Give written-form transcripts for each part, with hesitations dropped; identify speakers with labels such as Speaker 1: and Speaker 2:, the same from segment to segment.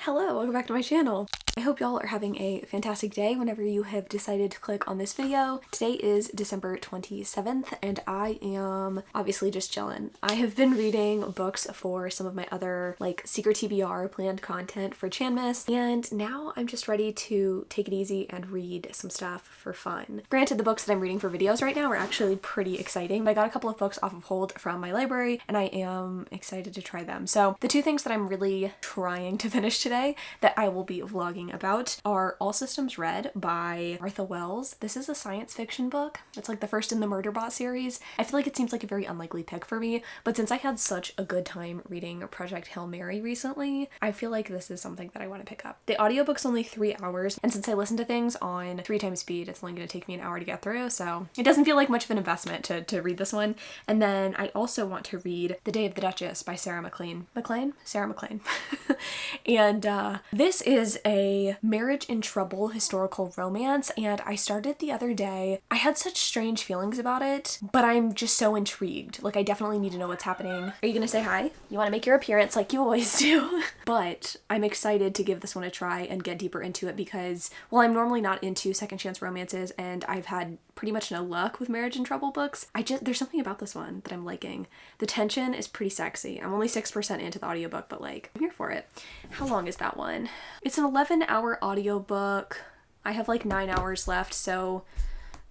Speaker 1: Hello, welcome back to my channel. I hope y'all are having a fantastic day whenever you have decided to click on this video. Today is December 27th and I am obviously just chilling. I have been reading books for some of my other like secret TBR planned content for Chanmas, and now I'm just ready to take it easy and read some stuff for fun. Granted, the books that I'm reading for videos right now are actually pretty exciting. I got a couple of books off of hold from my library and I am excited to try them. So the two things that I'm really trying to finish today that I will be vlogging about are All Systems Red by Martha Wells. This is a science fiction book. It's like the first in the Murderbot series. I feel like it seems like a very unlikely pick for me, but since I had such a good time reading Project Hail Mary recently, I feel like this is something that I want to pick up. The audiobook's only 3 hours, and since I listen to things on 3 times speed, it's only going to take me an hour to get through, so it doesn't feel like much of an investment to read this one. And then I also want to read The Day of the Duchess by Sarah MacLean. Sarah MacLean. And this is a marriage in trouble historical romance, and I started the other day. I had such strange feelings about it, but I'm just so intrigued. Like, I definitely need to know what's happening. Are you gonna say hi? You want to make your appearance like you always do. But I'm excited to give this one a try and get deeper into it because, well, I'm normally not into second chance romances and I've had pretty much no luck with marriage in trouble books. there's something about this one that I'm liking. The tension is pretty sexy. I'm only 6% into the audiobook, but like, I'm here for it. How long is that one? It's an 11-hour audiobook. I have like 9 hours left, so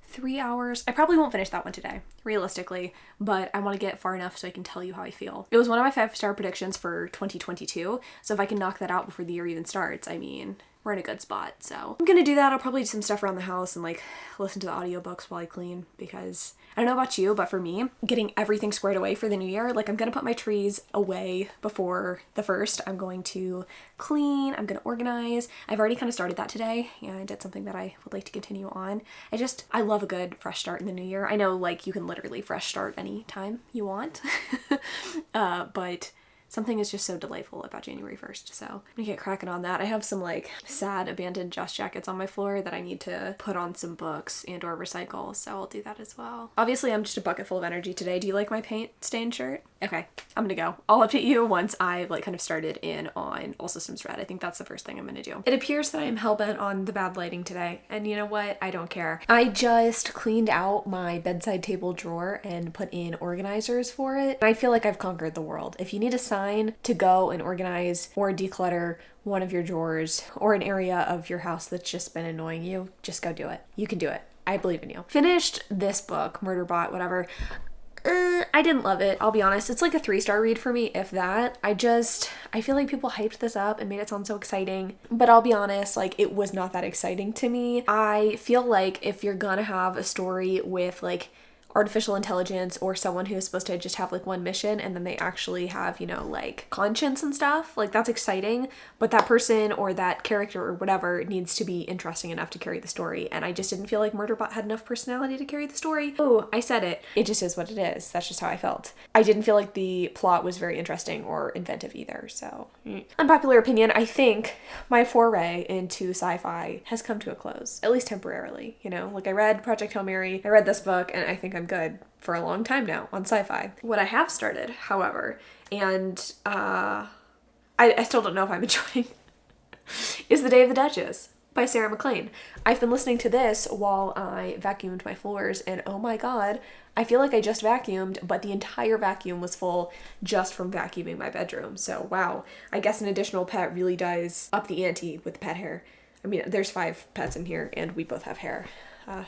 Speaker 1: 3 hours. I probably won't finish that one today, realistically, but I want to get far enough so I can tell you how I feel. It was one of my 5-star predictions for 2022, so if I can knock that out before the year even starts, I mean, we're in a good spot. So I'm gonna do that. I'll probably do some stuff around the house and like listen to the audiobooks while I clean, because I don't know about you, but for me, getting everything squared away for the new year, like I'm gonna put my trees away before the 1st. I'm going to clean, I'm gonna organize. I've already kind of started that today and it's something that I would like to continue on. I love a good fresh start in the new year. I know like you can literally fresh start any time you want, but something is just so delightful about January 1st, so I'm gonna get cracking on that. I have some like sad abandoned Just Jackets on my floor that I need to put on some books and or recycle, so I'll do that as well. Obviously, I'm just a bucket full of energy today. Do you like my paint stained shirt? Okay, I'm gonna go. I'll update you once I've like kind of started in on All Systems Red. I think that's the first thing I'm gonna do. It appears that I'm hellbent on the bad lighting today, and you know what? I don't care. I just cleaned out my bedside table drawer and put in organizers for it. I feel like I've conquered the world. If you need a sign to go and organize or declutter one of your drawers or an area of your house that's just been annoying you, just go do it. You can do it. I believe in you. Finished this book, Murderbot, whatever. I didn't love it, I'll be honest. It's like a 3-star read for me, if that. I feel like people hyped this up and made it sound so exciting, but I'll be honest, like it was not that exciting to me. I feel like if you're gonna have a story with like artificial intelligence or someone who is supposed to just have like one mission and then they actually have, you know, like conscience and stuff, like that's exciting, but that person or that character or whatever needs to be interesting enough to carry the story, and I just didn't feel like Murderbot had enough personality to carry the story. Oh, I said it. It just is what it is. That's just how I felt. I didn't feel like the plot was very interesting or inventive either, so unpopular opinion, I think my foray into sci-fi has come to a close, at least temporarily, you know? Like I read Project Hail Mary, I read this book, and I think I'm good for a long time now on sci-fi. What I have started, however, and I still don't know if I'm enjoying, is The Day of the Duchess by Sarah MacLean. I've been listening to this while I vacuumed my floors, and oh my god, I feel like I just vacuumed, but the entire vacuum was full just from vacuuming my bedroom. So wow, I guess an additional pet really does up the ante with pet hair. I mean, there's 5 pets in here and we both have hair.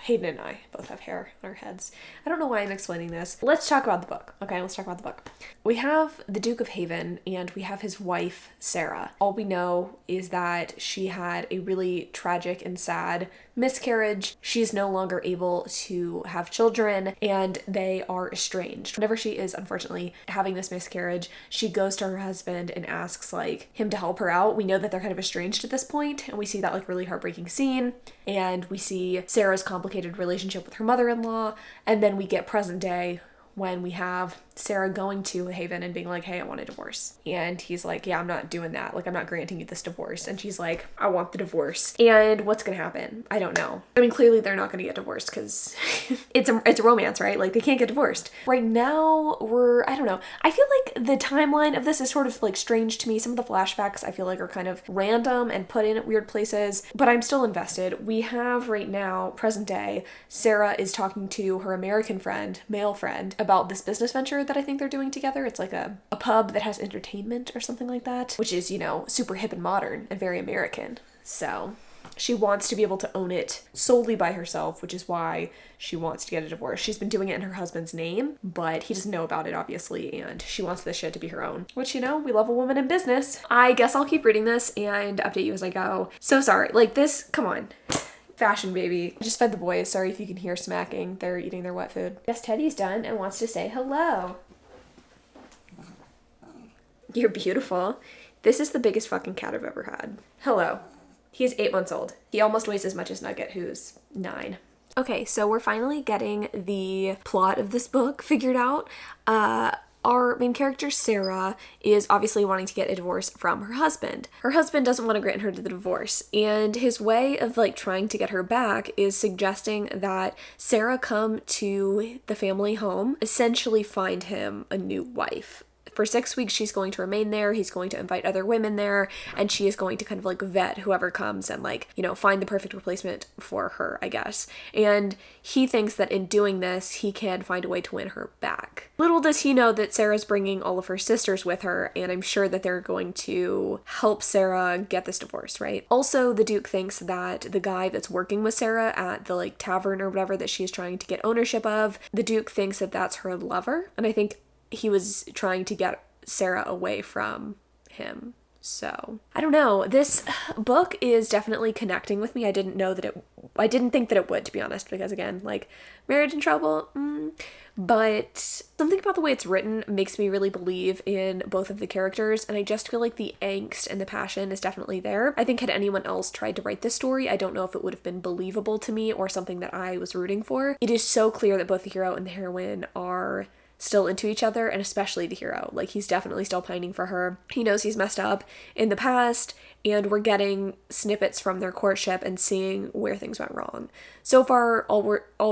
Speaker 1: Hayden and I both have hair on our heads. I don't know why I'm explaining this. Let's talk about the book. Okay, let's talk about the book. We have the Duke of Haven and we have his wife, Sarah. All we know is that she had a really tragic and sad miscarriage. She's no longer able to have children and they are estranged. Whenever she is unfortunately having this miscarriage, she goes to her husband and asks like him to help her out. We know that they're kind of estranged at this point, and we see that like really heartbreaking scene, and we see Sarah's complicated relationship with her mother-in-law, and then we get present day when we have Sarah going to Haven and being like, hey, I want a divorce. And he's like, yeah, I'm not doing that. Like, I'm not granting you this divorce. And she's like, I want the divorce. And what's going to happen? I don't know. I mean, clearly they're not going to get divorced because it's a romance, right? Like, they can't get divorced. Right now, I don't know. I feel like the timeline of this is sort of like strange to me. Some of the flashbacks I feel like are kind of random and put in at weird places, but I'm still invested. We have right now, present day, Sarah is talking to her American friend, male friend, about this business venture that I think they're doing together. It's like a pub that has entertainment or something like that, which is, you know, super hip and modern and very American. So she wants to be able to own it solely by herself, which is why she wants to get a divorce. She's been doing it in her husband's name, but he doesn't know about it, obviously, and she wants this shit to be her own, which, you know, we love a woman in business. I guess I'll keep reading this and update you as I go. So sorry. Like, this, come on. Fashion baby. I just fed the boys. Sorry if you can hear smacking. They're eating their wet food. Yes, Teddy's done and wants to say hello. You're beautiful. This is the biggest fucking cat I've ever had. Hello. He's 8 months old. He almost weighs as much as Nugget, who's 9. Okay, so we're finally getting the plot of this book figured out. Our main character, Sarah, is obviously wanting to get a divorce from her husband. Her husband doesn't want to grant her the divorce, and his way of like trying to get her back is suggesting that Sarah come to the family home, essentially find him a new wife. For 6 weeks, she's going to remain there. He's going to invite other women there, and she is going to kind of like vet whoever comes and like, you know, find the perfect replacement for her, I guess. And he thinks that in doing this, he can find a way to win her back. Little does he know that Sarah's bringing all of her sisters with her, and I'm sure that they're going to help Sarah get this divorce, right? Also, the Duke thinks that the guy that's working with Sarah at the like tavern or whatever that she is trying to get ownership of, the Duke thinks that that's her lover, and I think he was trying to get Sarah away from him. So, I don't know. This book is definitely connecting with me. I didn't think that it would, to be honest, because again, like, marriage in trouble, but something about the way it's written makes me really believe in both of the characters, and I just feel like the angst and the passion is definitely there. I think had anyone else tried to write this story, I don't know if it would have been believable to me or something that I was rooting for. It is so clear that both the hero and the heroine are still into each other, and especially the hero. Like, he's definitely still pining for her. He knows he's messed up in the past, and we're getting snippets from their courtship and seeing where things went wrong. So far, all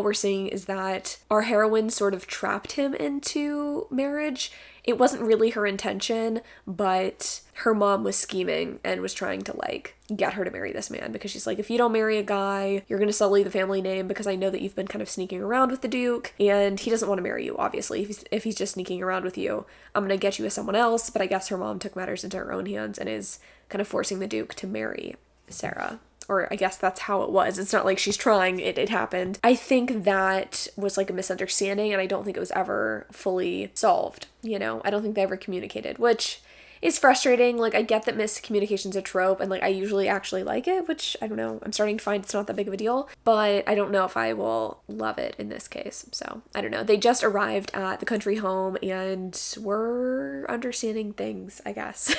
Speaker 1: we're seeing is that our heroine sort of trapped him into marriage. It wasn't really her intention, but her mom was scheming and was trying to like get her to marry this man, because she's like, if you don't marry a guy, you're gonna sully the family name, because I know that you've been kind of sneaking around with the Duke, and he doesn't want to marry you, obviously. If he's just sneaking around with you, I'm gonna get you with someone else. But I guess her mom took matters into her own hands and is kind of forcing the Duke to marry Sarah. Or I guess that's how it was. It's not like she's trying, it happened. I think that was like a misunderstanding, and I don't think it was ever fully solved, you know? I don't think they ever communicated, which is frustrating. Like, I get that miscommunication's a trope, and like I usually actually like it, which I don't know, I'm starting to find it's not that big of a deal, but I don't know if I will love it in this case. So I don't know. They just arrived at the country home and we're understanding things, I guess.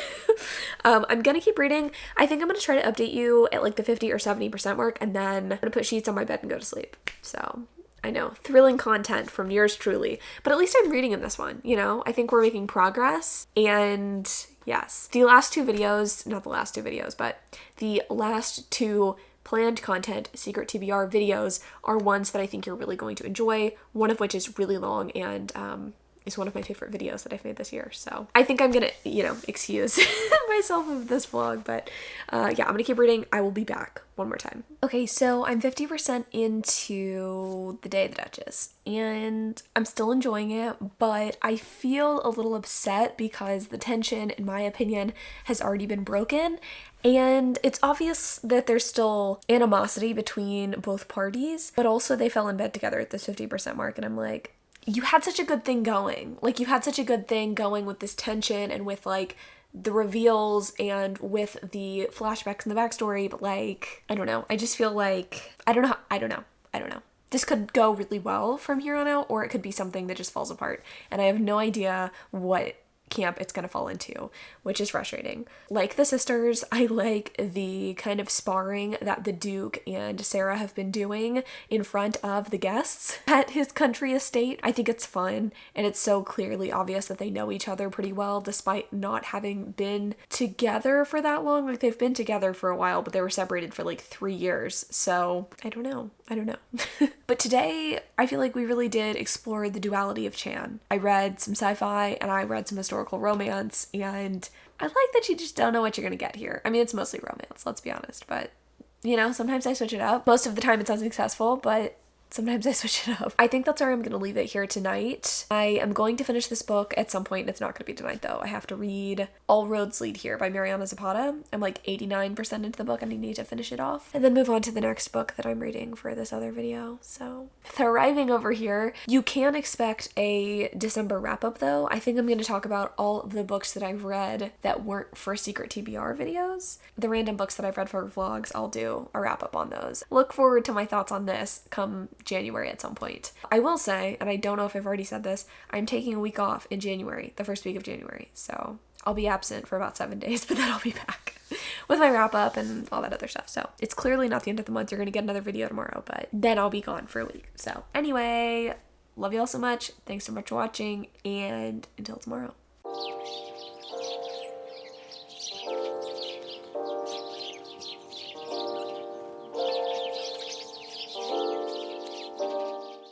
Speaker 1: I'm gonna keep reading. I think I'm gonna try to update you at like the 50 or 70% mark, and then I'm gonna put sheets on my bed and go to sleep. So I know, thrilling content from yours truly, but at least I'm reading in this one, you know? I think we're making progress, and yes, the last two videos, not the last two videos, but the last two planned content secret TBR videos are ones that I think you're really going to enjoy, one of which is really long and is one of my favorite videos that I've made this year. So I think I'm gonna, you know, excuse myself of this vlog, but yeah, I'm gonna keep reading. I will be back one more time. Okay, so I'm 50% into The Day of the Duchess, and I'm still enjoying it, but I feel a little upset because the tension, in my opinion, has already been broken. And it's obvious that there's still animosity between both parties, but also they fell in bed together at this 50% mark, and I'm like, you had such a good thing going. Like, you had such a good thing going with this tension and with, like, the reveals and with the flashbacks and the backstory, but, like, I don't know. I just feel like, I don't know. This could go really well from here on out, or it could be something that just falls apart. And I have no idea what camp it's gonna fall into, which is frustrating. Like the sisters, I like the kind of sparring that the Duke and Sarah have been doing in front of the guests at his country estate. I think it's fun, and it's so clearly obvious that they know each other pretty well despite not having been together for that long. Like they've been together for a while, but they were separated for like 3 years. So I don't know. But today I feel like we really did explore the duality of Chan. I read some sci-fi and I read some historical romance, and I like that you just don't know what you're gonna get here. I mean, it's mostly romance, let's be honest, but you know, sometimes I switch it up. Most of the time it's unsuccessful, but sometimes I switch it up. I think that's where I'm going to leave it here tonight. I am going to finish this book at some point. It's not going to be tonight though. I have to read All Roads Lead Here by Mariana Zapata. I'm like 89% into the book and I need to finish it off and then move on to the next book that I'm reading for this other video. So thriving over here. You can expect a December wrap up though. I think I'm going to talk about all of the books that I've read that weren't for secret TBR videos. The random books that I've read for vlogs, I'll do a wrap up on those. Look forward to my thoughts on this come January at some point. I will say, and I don't know if I've already said this, I'm taking a week off in January, the first week of January. So I'll be absent for about 7 days, but then I'll be back with my wrap up and all that other stuff. So it's clearly not the end of the month. You're going to get another video tomorrow, but then I'll be gone for a week. So anyway, love you all so much. Thanks so much for watching, and until tomorrow.